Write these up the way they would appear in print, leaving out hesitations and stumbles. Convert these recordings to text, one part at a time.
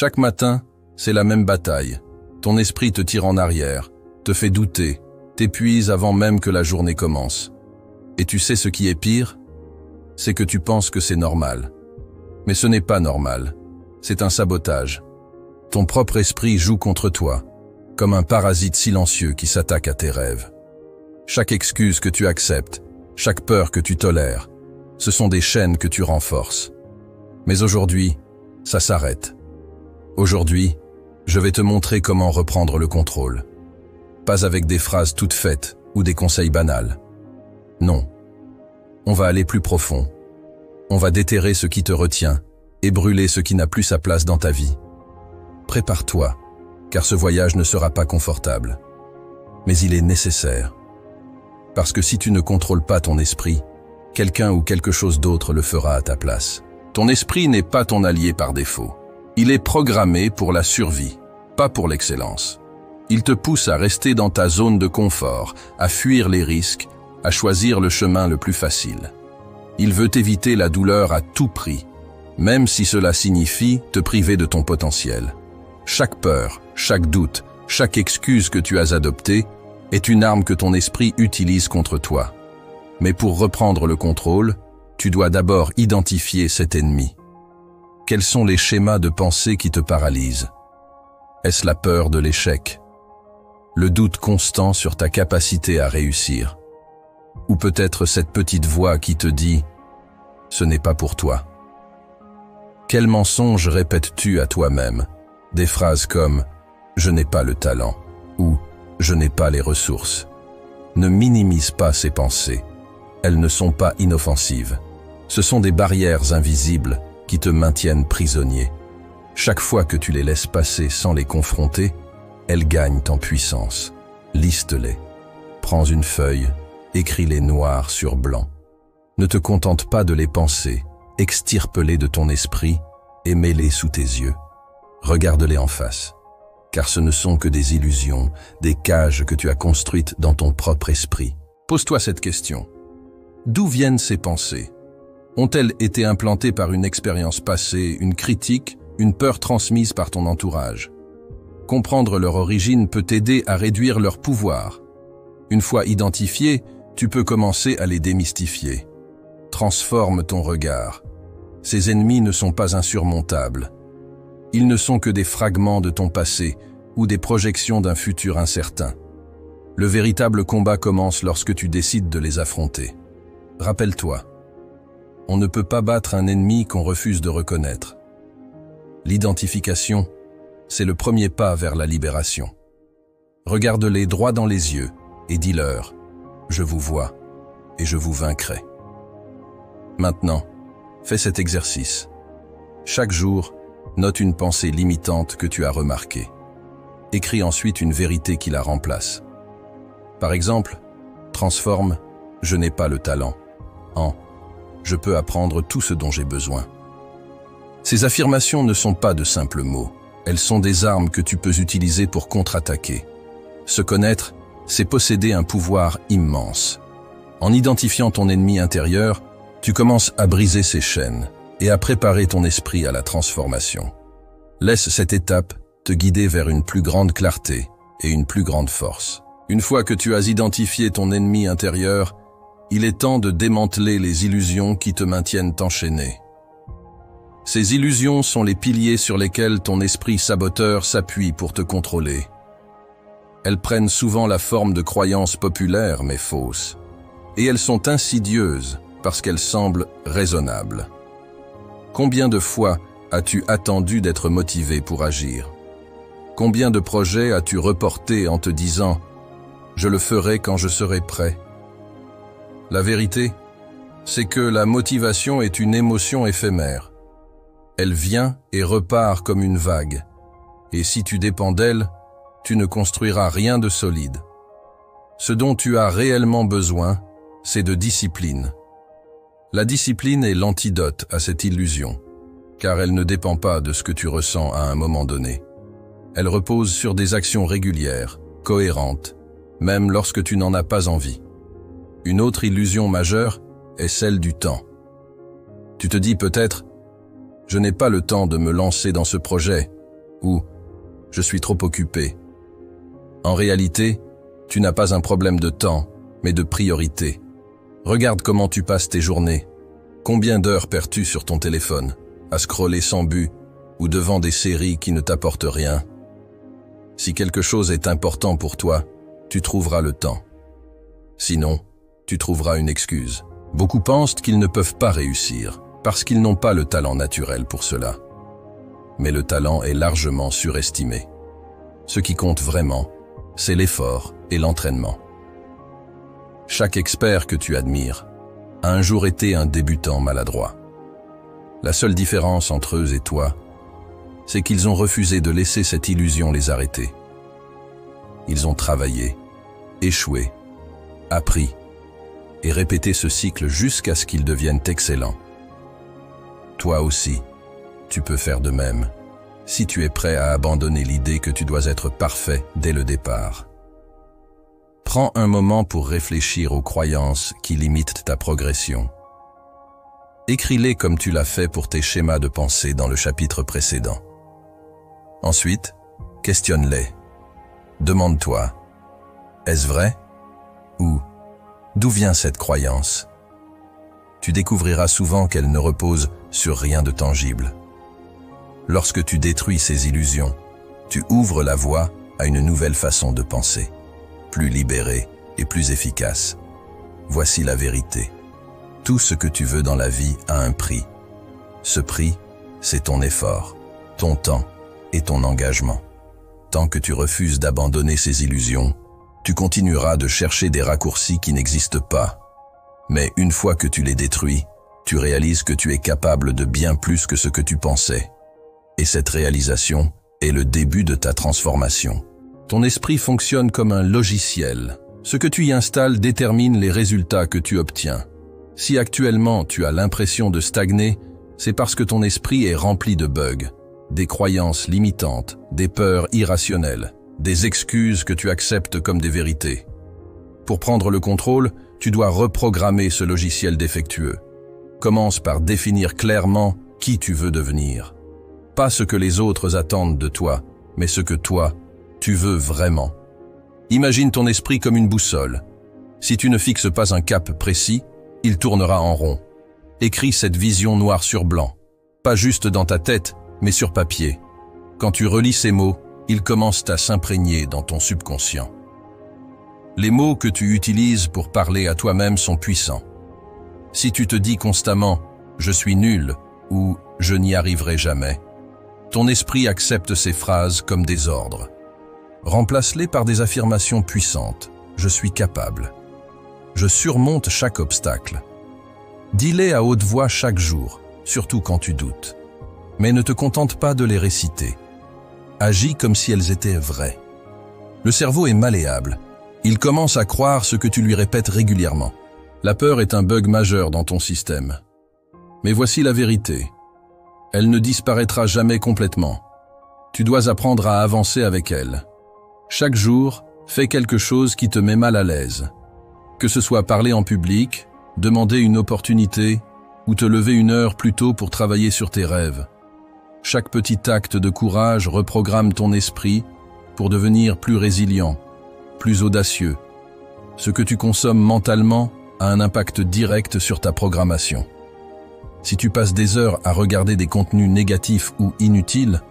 Chaque matin, c'est la même bataille. Ton esprit te tire en arrière, te fait douter, t'épuise avant même que la journée commence. Et tu sais ce qui est pire? C'est que tu penses que c'est normal. Mais ce n'est pas normal. C'est un sabotage. Ton propre esprit joue contre toi, comme un parasite silencieux qui s'attaque à tes rêves. Chaque excuse que tu acceptes, chaque peur que tu tolères, ce sont des chaînes que tu renforces. Mais aujourd'hui, ça s'arrête. Aujourd'hui, je vais te montrer comment reprendre le contrôle. Pas avec des phrases toutes faites ou des conseils banals. Non. On va aller plus profond. On va déterrer ce qui te retient et brûler ce qui n'a plus sa place dans ta vie. Prépare-toi, car ce voyage ne sera pas confortable. Mais il est nécessaire. Parce que si tu ne contrôles pas ton esprit, quelqu'un ou quelque chose d'autre le fera à ta place. Ton esprit n'est pas ton allié par défaut. Il est programmé pour la survie, pas pour l'excellence. Il te pousse à rester dans ta zone de confort, à fuir les risques, à choisir le chemin le plus facile. Il veut éviter la douleur à tout prix, même si cela signifie te priver de ton potentiel. Chaque peur, chaque doute, chaque excuse que tu as adoptée est une arme que ton esprit utilise contre toi. Mais pour reprendre le contrôle, tu dois d'abord identifier cet ennemi. Quels sont les schémas de pensée qui te paralysent? Est-ce la peur de l'échec? Le doute constant sur ta capacité à réussir? Ou peut-être cette petite voix qui te dit « ce n'est pas pour toi ». Quels mensonges répètes-tu à toi-même? Des phrases comme « je n'ai pas le talent » ou « je n'ai pas les ressources ». Ne minimise pas ces pensées. Elles ne sont pas inoffensives. Ce sont des barrières invisibles qui te maintiennent prisonnier. Chaque fois que tu les laisses passer sans les confronter, elles gagnent en puissance. Liste-les. Prends une feuille, écris-les noir sur blanc. Ne te contente pas de les penser, extirpe-les de ton esprit et mets-les sous tes yeux. Regarde-les en face, car ce ne sont que des illusions, des cages que tu as construites dans ton propre esprit. Pose-toi cette question. D'où viennent ces pensées? Ont-elles été implantées par une expérience passée, une critique, une peur transmise par ton entourage? Comprendre leur origine peut t'aider à réduire leur pouvoir. Une fois identifiées, tu peux commencer à les démystifier. Transforme ton regard. Ces ennemis ne sont pas insurmontables. Ils ne sont que des fragments de ton passé ou des projections d'un futur incertain. Le véritable combat commence lorsque tu décides de les affronter. Rappelle-toi, on ne peut pas battre un ennemi qu'on refuse de reconnaître. L'identification, c'est le premier pas vers la libération. Regarde-les droit dans les yeux et dis-leur « Je vous vois et je vous vaincrai ». Maintenant, fais cet exercice. Chaque jour, note une pensée limitante que tu as remarquée. Écris ensuite une vérité qui la remplace. Par exemple, transforme « Je n'ai pas le talent » en « Je peux apprendre tout ce dont j'ai besoin ». Ces affirmations ne sont pas de simples mots. Elles sont des armes que tu peux utiliser pour contre-attaquer. Se connaître, c'est posséder un pouvoir immense. En identifiant ton ennemi intérieur, tu commences à briser ses chaînes et à préparer ton esprit à la transformation. Laisse cette étape te guider vers une plus grande clarté et une plus grande force. Une fois que tu as identifié ton ennemi intérieur, il est temps de démanteler les illusions qui te maintiennent enchaîné. Ces illusions sont les piliers sur lesquels ton esprit saboteur s'appuie pour te contrôler. Elles prennent souvent la forme de croyances populaires mais fausses. Et elles sont insidieuses parce qu'elles semblent raisonnables. Combien de fois as-tu attendu d'être motivé pour agir? Combien de projets as-tu reportés en te disant « Je le ferai quand je serai prêt ». La vérité, c'est que la motivation est une émotion éphémère. Elle vient et repart comme une vague. Et si tu dépends d'elle, tu ne construiras rien de solide. Ce dont tu as réellement besoin, c'est de discipline. La discipline est l'antidote à cette illusion, car elle ne dépend pas de ce que tu ressens à un moment donné. Elle repose sur des actions régulières, cohérentes, même lorsque tu n'en as pas envie. Une autre illusion majeure est celle du temps. Tu te dis peut-être « Je n'ai pas le temps de me lancer dans ce projet, ou « je suis trop occupé ». En réalité, tu n'as pas un problème de temps, mais de priorité. Regarde comment tu passes tes journées. Combien d'heures perds-tu sur ton téléphone, à scroller sans but ou devant des séries qui ne t'apportent rien? Si quelque chose est important pour toi, tu trouveras le temps. Sinon, tu trouveras une excuse. Beaucoup pensent qu'ils ne peuvent pas réussir, parce qu'ils n'ont pas le talent naturel pour cela. Mais le talent est largement surestimé. Ce qui compte vraiment, c'est l'effort et l'entraînement. Chaque expert que tu admires a un jour été un débutant maladroit. La seule différence entre eux et toi, c'est qu'ils ont refusé de laisser cette illusion les arrêter. Ils ont travaillé, échoué, appris et répété ce cycle jusqu'à ce qu'ils deviennent excellents. Toi aussi, tu peux faire de même, si tu es prêt à abandonner l'idée que tu dois être parfait dès le départ. Prends un moment pour réfléchir aux croyances qui limitent ta progression. Écris-les comme tu l'as fait pour tes schémas de pensée dans le chapitre précédent. Ensuite, questionne-les. Demande-toi, est-ce vrai? Ou d'où vient cette croyance? Tu découvriras souvent qu'elle ne repose sur rien de tangible. Lorsque tu détruis ces illusions, tu ouvres la voie à une nouvelle façon de penser, plus libérée et plus efficace. Voici la vérité. Tout ce que tu veux dans la vie a un prix. Ce prix, c'est ton effort, ton temps et ton engagement. Tant que tu refuses d'abandonner ces illusions, tu continueras de chercher des raccourcis qui n'existent pas. Mais une fois que tu les détruis, tu réalises que tu es capable de bien plus que ce que tu pensais. Et cette réalisation est le début de ta transformation. Ton esprit fonctionne comme un logiciel. Ce que tu y installes détermine les résultats que tu obtiens. Si actuellement tu as l'impression de stagner, c'est parce que ton esprit est rempli de bugs, des croyances limitantes, des peurs irrationnelles, des excuses que tu acceptes comme des vérités. Pour prendre le contrôle, tu dois reprogrammer ce logiciel défectueux. Commence par définir clairement qui tu veux devenir. Pas ce que les autres attendent de toi, mais ce que toi, tu veux vraiment. Imagine ton esprit comme une boussole. Si tu ne fixes pas un cap précis, il tournera en rond. Écris cette vision noir sur blanc. Pas juste dans ta tête, mais sur papier. Quand tu relis ces mots, ils commencent à s'imprégner dans ton subconscient. Les mots que tu utilises pour parler à toi-même sont puissants. Si tu te dis constamment « je suis nul » ou « je n'y arriverai jamais », ton esprit accepte ces phrases comme des ordres. Remplace-les par des affirmations puissantes. « Je suis capable ». « Je surmonte chaque obstacle ». Dis-les à haute voix chaque jour, surtout quand tu doutes. Mais ne te contente pas de les réciter. Agis comme si elles étaient vraies. Le cerveau est malléable. Il commence à croire ce que tu lui répètes régulièrement. La peur est un bug majeur dans ton système. Mais voici la vérité. Elle ne disparaîtra jamais complètement. Tu dois apprendre à avancer avec elle. Chaque jour, fais quelque chose qui te met mal à l'aise. Que ce soit parler en public, demander une opportunité ou te lever une heure plus tôt pour travailler sur tes rêves. Chaque petit acte de courage reprogramme ton esprit pour devenir plus résilient, plus audacieux. Ce que tu consommes mentalement a un impact direct sur ta programmation. Si tu passes des heures à regarder des contenus négatifs ou inutiles,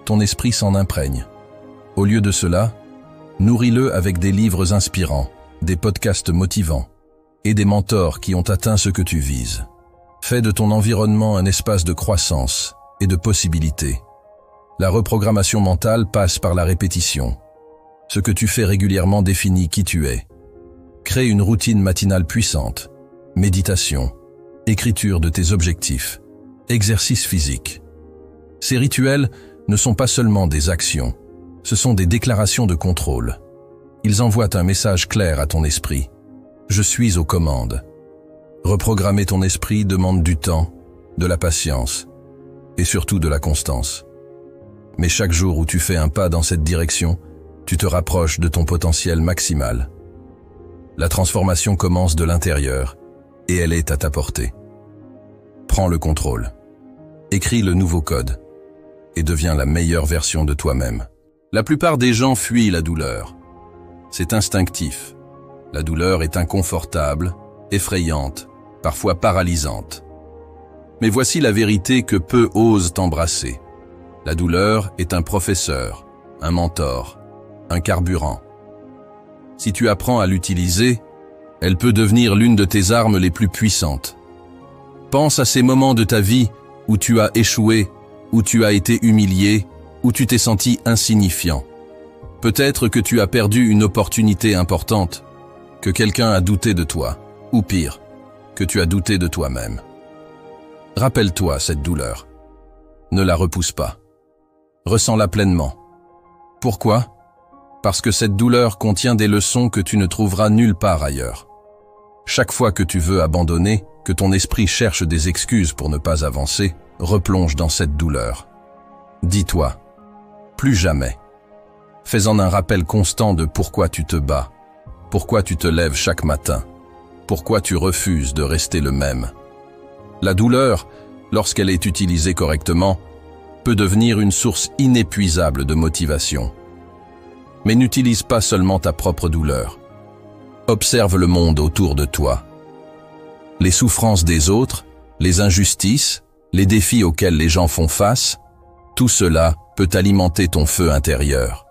ton esprit s'en imprègne. Au lieu de cela, nourris-le avec des livres inspirants, des podcasts motivants et des mentors qui ont atteint ce que tu vises. Fais de ton environnement un espace de croissance et de possibilités. La reprogrammation mentale passe par la répétition. Ce que tu fais régulièrement définit qui tu es. Crée une routine matinale puissante, méditation, écriture de tes objectifs, exercice physique. Ces rituels ne sont pas seulement des actions, ce sont des déclarations de contrôle. Ils envoient un message clair à ton esprit. Je suis aux commandes. Reprogrammer ton esprit demande du temps, de la patience et surtout de la constance. Mais chaque jour où tu fais un pas dans cette direction, tu te rapproches de ton potentiel maximal. La transformation commence de l'intérieur et elle est à ta portée. Prends le contrôle. Écris le nouveau code. et deviens la meilleure version de toi-même. La plupart des gens fuient la douleur. C'est instinctif. La douleur est inconfortable, effrayante, parfois paralysante. Mais voici la vérité que peu osent embrasser. La douleur est un professeur, un mentor, un carburant. Si tu apprends à l'utiliser, elle peut devenir l'une de tes armes les plus puissantes. Pense à ces moments de ta vie où tu as échoué, où tu as été humilié, où tu t'es senti insignifiant. Peut-être que tu as perdu une opportunité importante, que quelqu'un a douté de toi, ou pire, que tu as douté de toi-même. Rappelle-toi cette douleur. Ne la repousse pas. Ressens-la pleinement. Pourquoi ? Parce que cette douleur contient des leçons que tu ne trouveras nulle part ailleurs. Chaque fois que tu veux abandonner, que ton esprit cherche des excuses pour ne pas avancer, replonge dans cette douleur. Dis-toi, plus jamais. Fais-en un rappel constant de pourquoi tu te bats, pourquoi tu te lèves chaque matin, pourquoi tu refuses de rester le même. La douleur, lorsqu'elle est utilisée correctement, peut devenir une source inépuisable de motivation. Mais n'utilise pas seulement ta propre douleur. Observe le monde autour de toi. Les souffrances des autres, les injustices, les défis auxquels les gens font face, tout cela peut alimenter ton feu intérieur.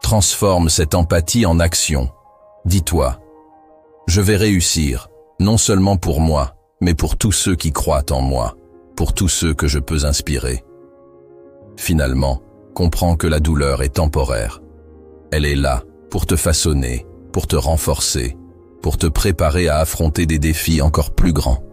Transforme cette empathie en action. Dis-toi, je vais réussir, non seulement pour moi, mais pour tous ceux qui croient en moi, pour tous ceux que je peux inspirer. Finalement, comprends que la douleur est temporaire. Elle est là pour te façonner, pour te renforcer, pour te préparer à affronter des défis encore plus grands.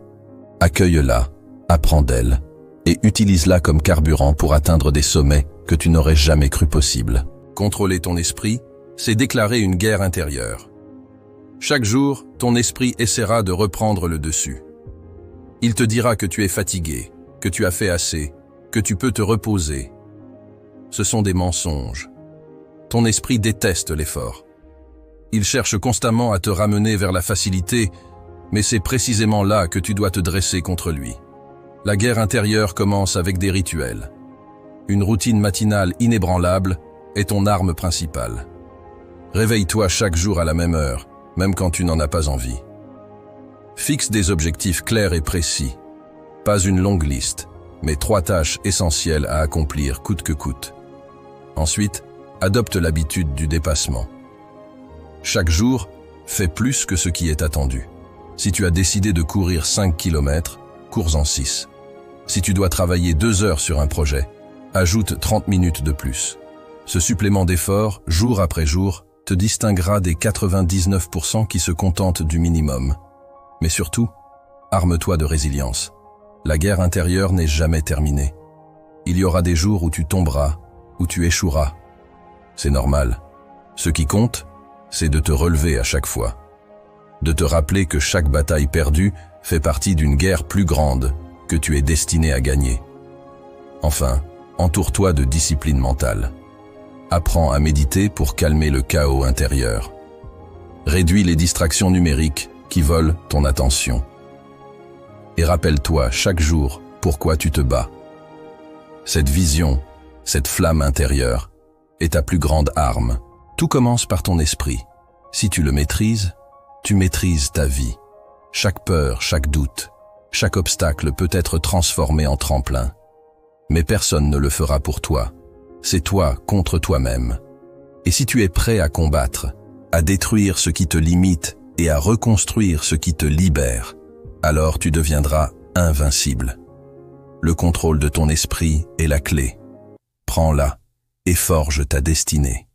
Accueille-la, apprends d'elle, et utilise-la comme carburant pour atteindre des sommets que tu n'aurais jamais cru possibles. Contrôler ton esprit, c'est déclarer une guerre intérieure. Chaque jour, ton esprit essaiera de reprendre le dessus. Il te dira que tu es fatigué, que tu as fait assez, que tu peux te reposer. Ce sont des mensonges. Ton esprit déteste l'effort. Il cherche constamment à te ramener vers la facilité, mais c'est précisément là que tu dois te dresser contre lui. La guerre intérieure commence avec des rituels. Une routine matinale inébranlable est ton arme principale. Réveille-toi chaque jour à la même heure, même quand tu n'en as pas envie. Fixe des objectifs clairs et précis. Pas une longue liste, mais 3 tâches essentielles à accomplir coûte que coûte. Ensuite, adopte l'habitude du dépassement. Chaque jour, fais plus que ce qui est attendu. Si tu as décidé de courir 5 km, cours en 6. Si tu dois travailler 2 heures sur un projet, ajoute 30 minutes de plus. Ce supplément d'effort, jour après jour, te distinguera des 99% qui se contentent du minimum. Mais surtout, arme-toi de résilience. La guerre intérieure n'est jamais terminée. Il y aura des jours où tu tomberas, où tu échoueras. C'est normal. Ce qui compte, c'est de te relever à chaque fois. De te rappeler que chaque bataille perdue fait partie d'une guerre plus grande que tu es destiné à gagner. Enfin, entoure-toi de discipline mentale. Apprends à méditer pour calmer le chaos intérieur. Réduis les distractions numériques qui volent ton attention. Et rappelle-toi chaque jour pourquoi tu te bats. Cette vision, cette flamme intérieure, est ta plus grande arme. Tout commence par ton esprit. Si tu le maîtrises, tu maîtrises ta vie. Chaque peur, chaque doute, chaque obstacle peut être transformé en tremplin. Mais personne ne le fera pour toi. C'est toi contre toi-même. Et si tu es prêt à combattre, à détruire ce qui te limite et à reconstruire ce qui te libère, alors tu deviendras invincible. Le contrôle de ton esprit est la clé. Prends-la et forge ta destinée.